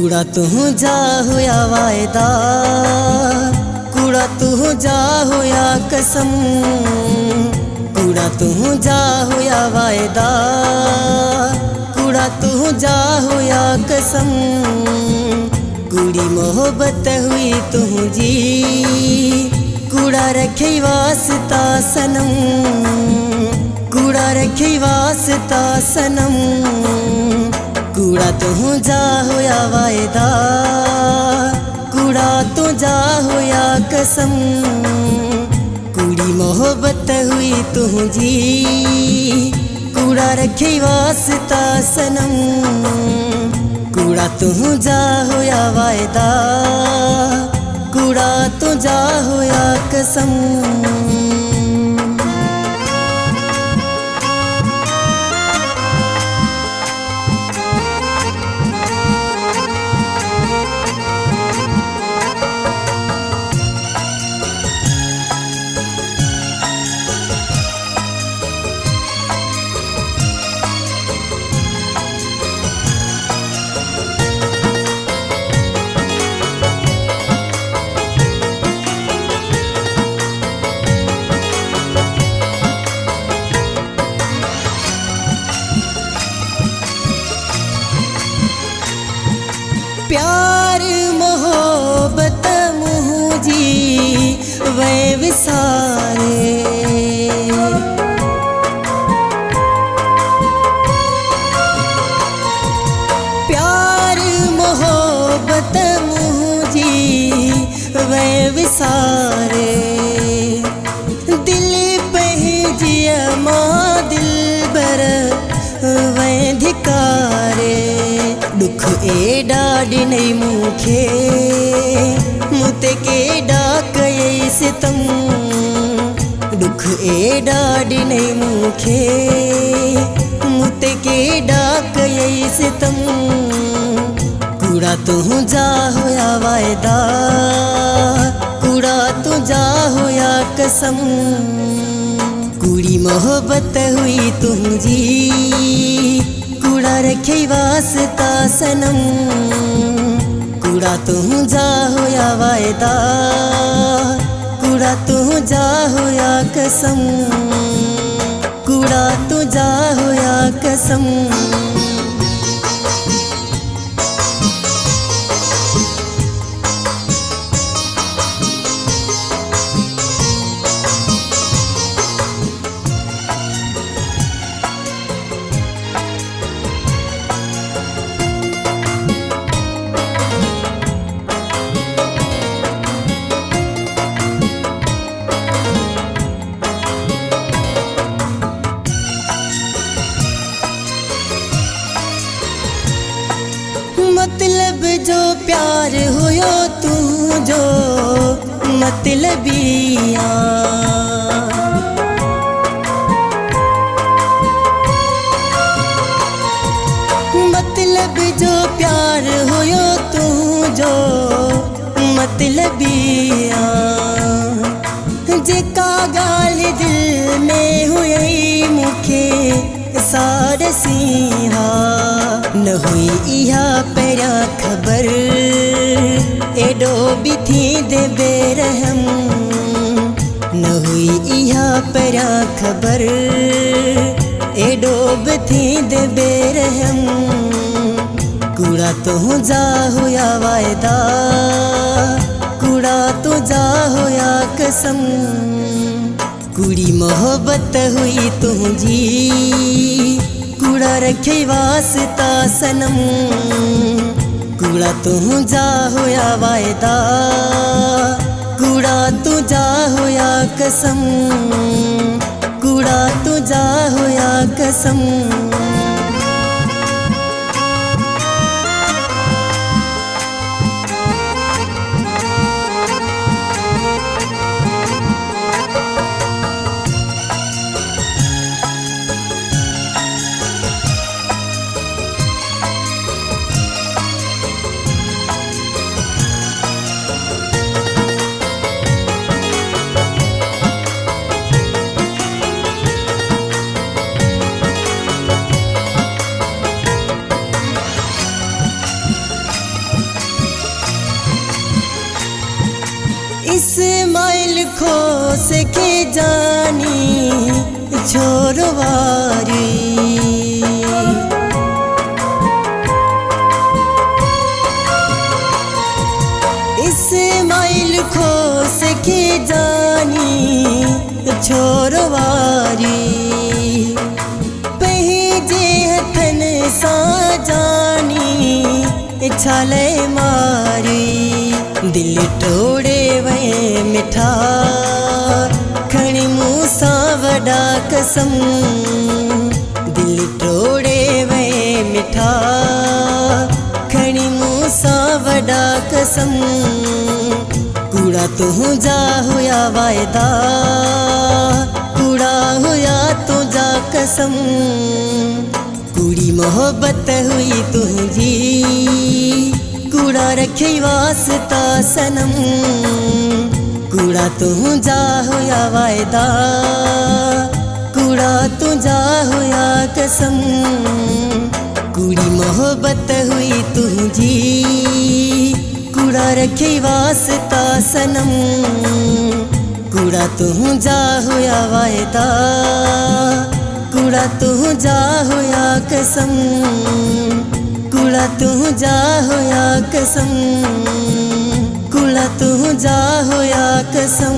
कूड़ा तू जा होया वायदा, कूड़ा तू जा होया कसम, कूड़ा तू जा होया वायदा, कूड़ा तू जा होया कसम। कूड़ी मोहब्बत हुई तुझी, कूड़ा रखे वास्ता सनम, कूड़ा रखे वास्ता सनम। कूड़ा तू जा होया वायदा, कूड़ा तू जा होया कसम। कूड़ी मोहब्बत हुई तुझी, कूड़ा रखे वास्ता सनम। कूड़ा तू जा होया वायदा, कूड़ा तू जा होया कसम। प्यार मोहब्बत मुझी वे विसारे, प्यार मोहब्बत मुझी वे विसारे। दिल पे जिया माँ दिल बर वे धिकारे। दुख ए डाडी नहीं मुखे, मुते के डाक ये सितम। दुख ए डाडी नहीं मुखे, मुते के डाक ये सितम। कूड़ा तू जा होया वायदा, कूड़ा तू जा होया कसम। कूड़ी मोहब्बत हुई तुझी, कूड़ा रखे वास्ता सनम। कूड़ा तू जा होया वायदा, कूड़ा तू जा होया कसम। कूड़ा तू जा होया कसम। मतलब जो प्यार होयो तू जो मतलबिया, मतलब जो प्यार होयो तू जो मतलबिया। जेका गाल दिल में हुई मुखे सारसिहा, न हुई इहा पैरा खबर एडो भी थी दे बेरहम। न हुई इहा पैरा खबर एडो भी थी दे बेरहम। कूड़ा तू जा होया वायदा, कूड़ा तू जा होया कसम। कूड़ी मोहब्बत हुई तुझी, कूड़ा रखे वास्ता सनम। कूड़ा तू जा होया वायदा, कूड़ा तू जा होया कसम। कूड़ा तू जा होया कसम। जानी छोरवारी। इस्माइल खोस के जानी छोरवारी। पहजे हथन सा जानी छाले मारी। दिल टोड़े वे मिठा खणी मूसा वडा कसम। दिल टोड़े वे मिठा खणी मूसा वडा कसम। कूड़ा तुझा हुआ वायदा, कूड़ा हुआ तुझा कसम। कूड़ी मोहब्बत हुई तुझी, कूड़ा रखे वास्ता सनम। कूड़ा तुझा हुआ वायदा, कूड़ा तुझा हुआ कसम। कूड़ी मोहब्बत हुई तुझी, कूड़ा रखे वास्ता सनम। कूड़ा तुझा हुआ वायदा, कूड़ा तुझा हुआ कसम। कूड़ा तुझा हुआ कसम, कूड़ा तुझा हुआ कसम।